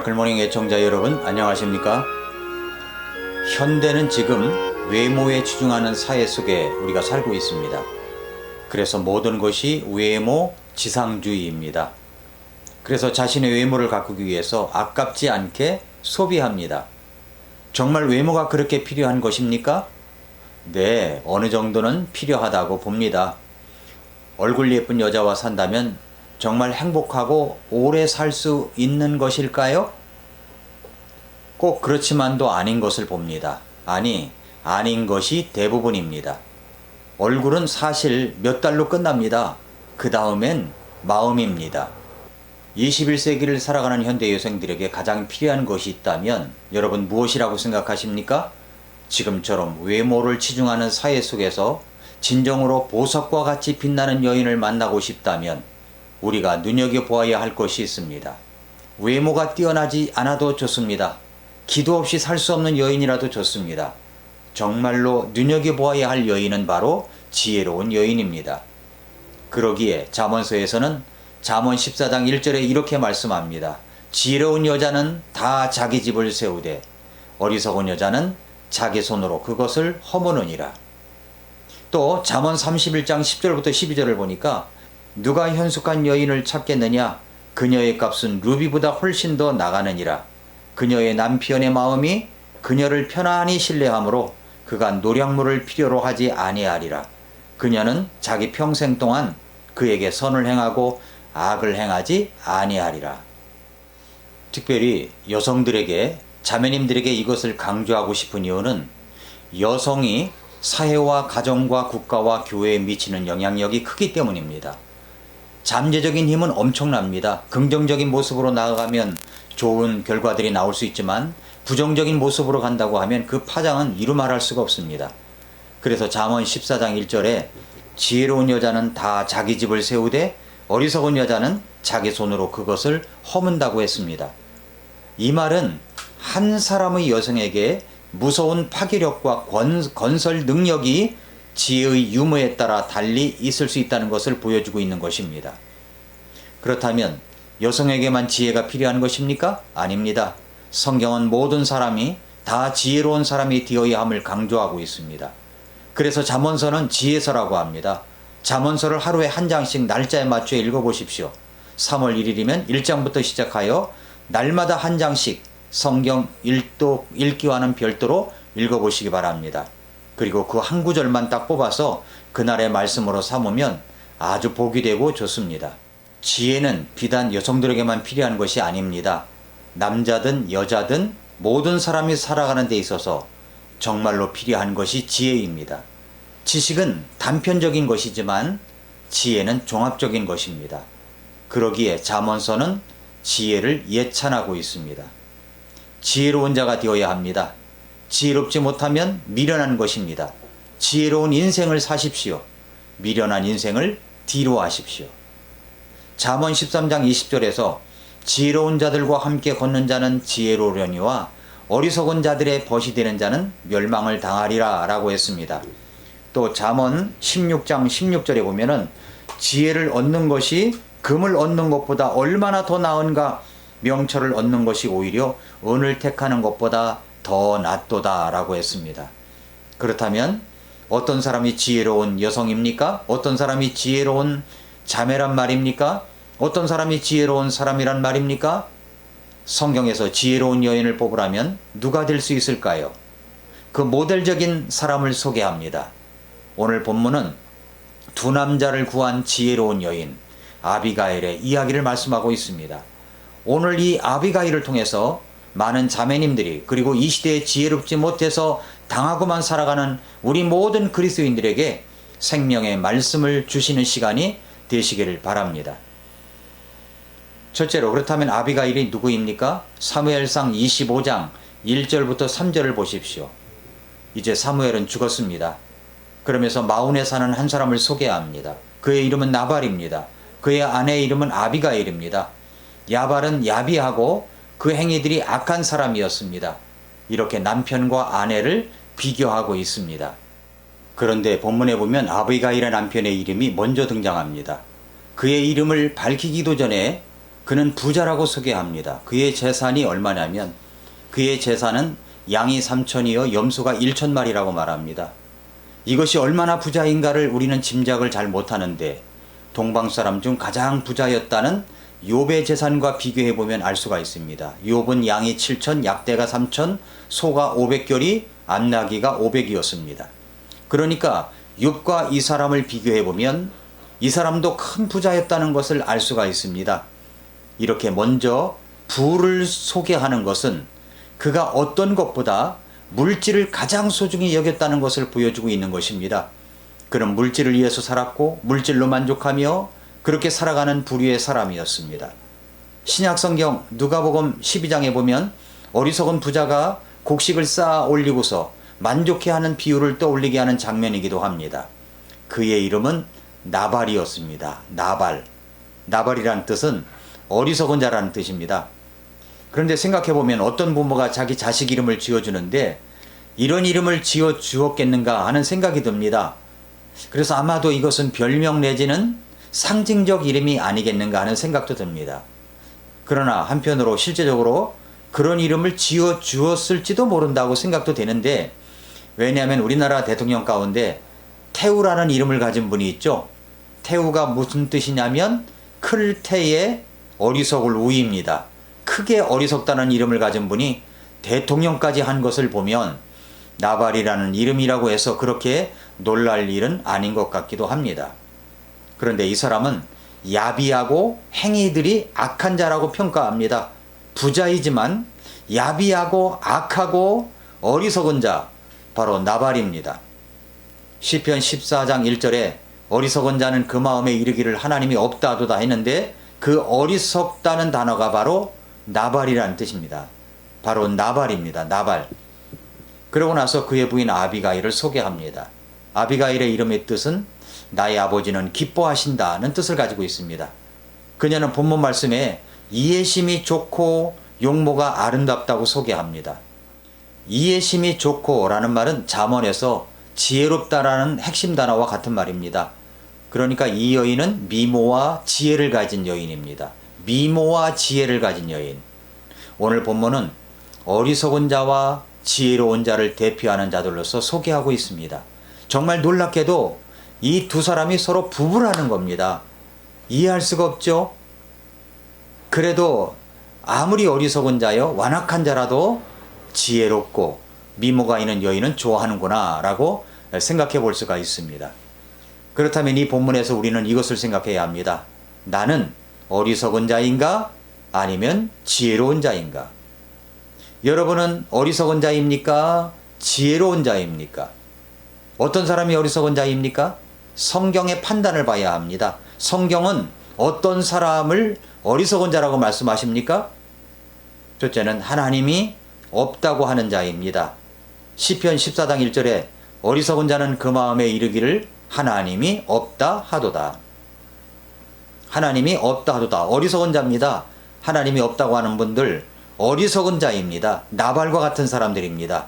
미라클모닝 애청자 여러분 안녕하십니까? 현대는 지금 외모에 치중하는 사회 속에 우리가 살고 있습니다. 그래서 모든 것이 외모 지상주의입니다. 그래서 자신의 외모를 가꾸기 위해서 아깝지 않게 소비합니다. 정말 외모가 그렇게 필요한 것입니까? 네, 어느 정도는 필요하다고 봅니다. 얼굴 예쁜 여자와 산다면 정말 행복하고 오래 살 수 있는 것일까요? 꼭 그렇지만도 아닌 것을 봅니다. 아닌 것이 대부분입니다. 얼굴은 사실 몇 달로 끝납니다. 그 다음엔 마음입니다. 21세기를 살아가는 현대 여성들에게 가장 필요한 것이 있다면 여러분 무엇이라고 생각하십니까? 지금처럼 외모를 치중하는 사회 속에서 진정으로 보석과 같이 빛나는 여인을 만나고 싶다면 우리가 눈여겨보아야 할 것이 있습니다. 외모가 뛰어나지 않아도 좋습니다. 기도 없이 살 수 없는 여인이라도 좋습니다. 정말로 눈여겨보아야 할 여인은 바로 지혜로운 여인입니다. 그러기에 잠언서에서는 잠언 14장 1절에 이렇게 말씀합니다. 지혜로운 여자는 다 자기 집을 세우되 어리석은 여자는 자기 손으로 그것을 허무느니라. 또 잠언 31장 10절부터 12절을 보니까 누가 현숙한 여인을 찾겠느냐? 그녀의 값은 루비보다 훨씬 더 나가느니라. 그녀의 남편의 마음이 그녀를 편안히 신뢰하므로 그가 노략물을 필요로 하지 아니하리라. 그녀는 자기 평생 동안 그에게 선을 행하고 악을 행하지 아니하리라. 특별히 여성들에게 자매님들에게 이것을 강조하고 싶은 이유는 여성이 사회와 가정과 국가와 교회에 미치는 영향력이 크기 때문입니다. 잠재적인 힘은 엄청납니다. 긍정적인 모습으로 나아가면 좋은 결과들이 나올 수 있지만 부정적인 모습으로 간다고 하면 그 파장은 이루 말할 수가 없습니다. 그래서 잠언 14장 1절에 지혜로운 여자는 다 자기 집을 세우되 어리석은 여자는 자기 손으로 그것을 허문다고 했습니다. 이 말은 한 사람의 여성에게 무서운 파괴력과 건설 능력이 지혜의 유무에 따라 달리 있을 수 있다는 것을 보여주고 있는 것입니다. 그렇다면 여성에게만 지혜가 필요한 것입니까? 아닙니다. 성경은 모든 사람이 다 지혜로운 사람이 되어야 함을 강조하고 있습니다. 그래서 잠언서는 지혜서라고 합니다. 잠언서를 하루에 한 장씩 날짜에 맞춰 읽어보십시오. 3월 1일이면 1장부터 시작하여 날마다 한 장씩 성경 읽기와는 별도로 읽어보시기 바랍니다. 그리고 그 한 구절만 딱 뽑아서 그날의 말씀으로 삼으면 아주 복이 되고 좋습니다. 지혜는 비단 여성들에게만 필요한 것이 아닙니다. 남자든 여자든 모든 사람이 살아가는 데 있어서 정말로 필요한 것이 지혜입니다. 지식은 단편적인 것이지만 지혜는 종합적인 것입니다. 그러기에 잠언서는 지혜를 예찬하고 있습니다. 지혜로운 자가 되어야 합니다. 지혜롭지 못하면 미련한 것입니다. 지혜로운 인생을 사십시오. 미련한 인생을 뒤로 하십시오. 잠언 13장 20절에서 지혜로운 자들과 함께 걷는 자는 지혜로우려니와 어리석은 자들의 벗이 되는 자는 멸망을 당하리라 라고 했습니다. 또 잠언 16장 16절에 보면은 지혜를 얻는 것이 금을 얻는 것보다 얼마나 더 나은가, 명철을 얻는 것이 오히려 은을 택하는 것보다 더 낫도다 라고 했습니다. 그렇다면 어떤 사람이 지혜로운 여성입니까? 어떤 사람이 지혜로운 자매란 말입니까? 어떤 사람이 지혜로운 사람이란 말입니까? 성경에서 지혜로운 여인을 뽑으라면 누가 될 수 있을까요? 그 모델적인 사람을 소개합니다. 오늘 본문은 두 남자를 구한 지혜로운 여인 아비가일의 이야기를 말씀하고 있습니다. 오늘 이 아비가일을 통해서 많은 자매님들이 그리고 이 시대에 지혜롭지 못해서 당하고만 살아가는 우리 모든 그리스도인들에게 생명의 말씀을 주시는 시간이 되시기를 바랍니다. 첫째로 그렇다면 아비가일이 누구입니까? 사무엘상 25장 1절부터 3절을 보십시오. 이제 사무엘은 죽었습니다. 그러면서 마온에 사는 한 사람을 소개합니다. 그의 이름은 나발입니다. 그의 아내의 이름은 아비가일입니다. 야발은 야비하고 그 행위들이 악한 사람이었습니다. 이렇게 남편과 아내를 비교하고 있습니다. 그런데 본문에 보면 아비가일의 남편의 이름이 먼저 등장합니다. 그의 이름을 밝히기도 전에 그는 부자라고 소개합니다. 그의 재산이 얼마냐면 그의 재산은 양이 3천이요 염소가 1천 마리라고 말합니다. 이것이 얼마나 부자인가를 우리는 짐작을 잘 못하는데 동방 사람 중 가장 부자였다는 욥의 재산과 비교해 보면 알 수가 있습니다. 욥은 양이 7천, 약대가 3천, 소가 500결이, 암나기가 500이었습니다. 그러니까 욥과 이 사람을 비교해 보면 이 사람도 큰 부자였다는 것을 알 수가 있습니다. 이렇게 먼저 부를 소개하는 것은 그가 어떤 것보다 물질을 가장 소중히 여겼다는 것을 보여주고 있는 것입니다. 그는 물질을 위해서 살았고 물질로 만족하며 그렇게 살아가는 부류의 사람이었습니다. 신약성경 누가복음 12장에 보면 어리석은 부자가 곡식을 쌓아 올리고서 만족해하는 비유를 떠올리게 하는 장면이기도 합니다. 그의 이름은 나발이었습니다. 나발. 나발이란 뜻은 어리석은 자라는 뜻입니다. 그런데 생각해보면 어떤 부모가 자기 자식 이름을 지어주는데 이런 이름을 지어 주었겠는가 하는 생각이 듭니다. 그래서 아마도 이것은 별명 내지는 상징적 이름이 아니겠는가 하는 생각도 듭니다. 그러나 한편으로 실제적으로 그런 이름을 지어 주었을지도 모른다고 생각도 되는데 왜냐하면 우리나라 대통령 가운데 태우라는 이름을 가진 분이 있죠. 태우가 무슨 뜻이냐면 클 태에 어리석을 우입니다. 크게 어리석다는 이름을 가진 분이 대통령까지 한 것을 보면 나발이라는 이름이라고 해서 그렇게 놀랄 일은 아닌 것 같기도 합니다. 그런데 이 사람은 야비하고 행위들이 악한 자라고 평가합니다. 부자이지만 야비하고 악하고 어리석은 자, 바로 나발입니다. 시편 14장 1절에 어리석은 자는 그 마음에 이르기를 하나님이 없다 하도다 했는데 그 어리석다는 단어가 바로 나발이라는 뜻입니다. 바로 나발입니다. 나발. 그러고 나서 그의 부인 아비가일을 소개합니다. 아비가일의 이름의 뜻은 나의 아버지는 기뻐하신다는 뜻을 가지고 있습니다. 그녀는 본문 말씀에 이해심이 좋고 용모가 아름답다고 소개합니다. 이해심이 좋고라는 말은 잠언에서 지혜롭다라는 핵심 단어와 같은 말입니다. 그러니까 이 여인은 미모와 지혜를 가진 여인입니다. 미모와 지혜를 가진 여인. 오늘 본문은 어리석은 자와 지혜로운 자를 대표하는 자들로서 소개하고 있습니다. 정말 놀랍게도 이 두 사람이 서로 부부라는 겁니다. 이해할 수가 없죠? 그래도 아무리 어리석은 자여 완악한 자라도 지혜롭고 미모가 있는 여인은 좋아하는구나 라고 생각해 볼 수가 있습니다. 그렇다면 이 본문에서 우리는 이것을 생각해야 합니다. 나는 어리석은 자인가 아니면 지혜로운 자인가? 여러분은 어리석은 자입니까? 지혜로운 자입니까? 어떤 사람이 어리석은 자입니까? 성경의 판단을 봐야 합니다. 성경은 어떤 사람을 어리석은 자라고 말씀하십니까? 첫째는 하나님이 없다고 하는 자입니다. 시편 14장 1절에 어리석은 자는 그 마음에 이르기를 하나님이 없다 하도다. 하나님이 없다 하도다. 어리석은 자입니다. 하나님이 없다고 하는 분들 어리석은 자입니다. 나발과 같은 사람들입니다.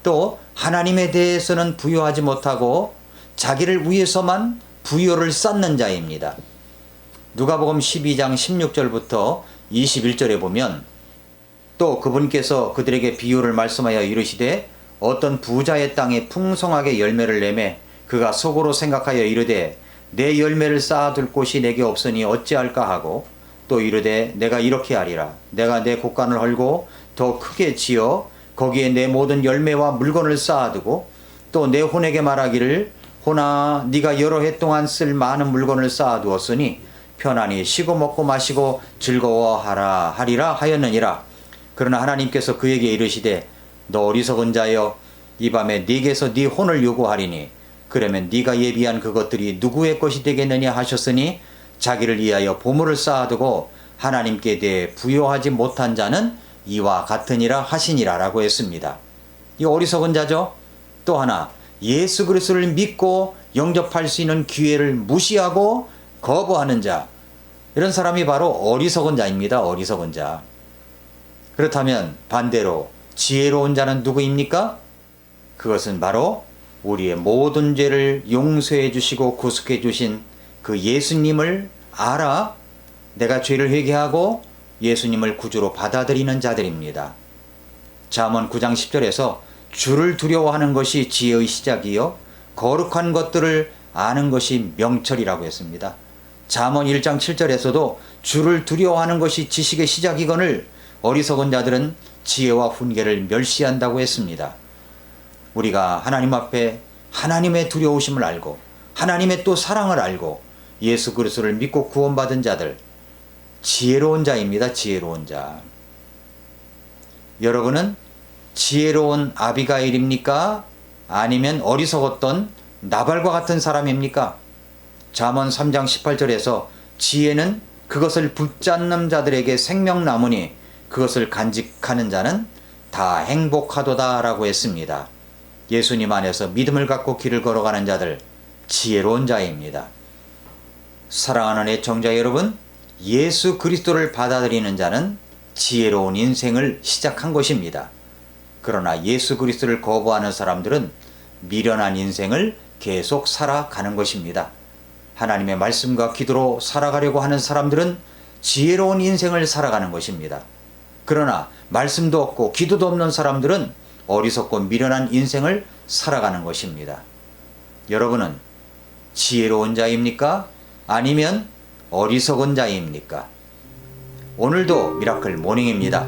또 하나님에 대해서는 부여하지 못하고 자기를 위해서만 부여를 쌓는 자입니다. 누가복음 12장 16절부터 21절에 보면 또 그분께서 그들에게 비유를 말씀하여 이르시되 어떤 부자의 땅에 풍성하게 열매를 내매 그가 속으로 생각하여 이르되 내 열매를 쌓아둘 곳이 내게 없으니 어찌할까 하고 또 이르되 내가 이렇게 하리라. 내가 내 곳간을 헐고 더 크게 지어 거기에 내 모든 열매와 물건을 쌓아두고 또 내 혼에게 말하기를 호나 네가 여러 해 동안 쓸 많은 물건을 쌓아두었으니 편안히 쉬고 먹고 마시고 즐거워하라 하리라 하였느니라. 그러나 하나님께서 그에게 이르시되 너 어리석은 자여 이 밤에 네게서 네 혼을 요구하리니 그러면 네가 예비한 그것들이 누구의 것이 되겠느냐 하셨으니 자기를 위하여 보물을 쌓아두고 하나님께 대해 부여하지 못한 자는 이와 같으니라 하시니라 라고 했습니다. 이 어리석은 자죠. 또 하나 예수 그리스도를 믿고 영접할 수 있는 기회를 무시하고 거부하는 자, 이런 사람이 바로 어리석은 자입니다. 어리석은 자. 그렇다면 반대로 지혜로운 자는 누구입니까? 그것은 바로 우리의 모든 죄를 용서해 주시고 구속해 주신 그 예수님을 알아 내가 죄를 회개하고 예수님을 구주로 받아들이는 자들입니다. 잠언 9장 10절에서 주를 두려워하는 것이 지혜의 시작이요 거룩한 것들을 아는 것이 명철이라고 했습니다. 잠언 1장 7절에서도 주를 두려워하는 것이 지식의 시작이거늘 어리석은 자들은 지혜와 훈계를 멸시한다고 했습니다. 우리가 하나님 앞에 하나님의 두려우심을 알고 하나님의 또 사랑을 알고 예수 그리스도를 믿고 구원받은 자들, 지혜로운 자입니다. 지혜로운 자. 여러분은 지혜로운 아비가일입니까? 아니면 어리석었던 나발과 같은 사람입니까? 잠언 3장 18절에서 지혜는 그것을 붙잡는 자들에게 생명나무니 그것을 간직하는 자는 다 행복하도다 라고 했습니다. 예수님 안에서 믿음을 갖고 길을 걸어가는 자들, 지혜로운 자입니다. 사랑하는 애청자 여러분, 예수 그리스도를 받아들이는 자는 지혜로운 인생을 시작한 것입니다. 그러나 예수 그리스도를 거부하는 사람들은 미련한 인생을 계속 살아가는 것입니다. 하나님의 말씀과 기도로 살아가려고 하는 사람들은 지혜로운 인생을 살아가는 것입니다. 그러나 말씀도 없고 기도도 없는 사람들은 어리석고 미련한 인생을 살아가는 것입니다. 여러분은 지혜로운 자입니까? 아니면 어리석은 자입니까? 오늘도 미라클 모닝입니다.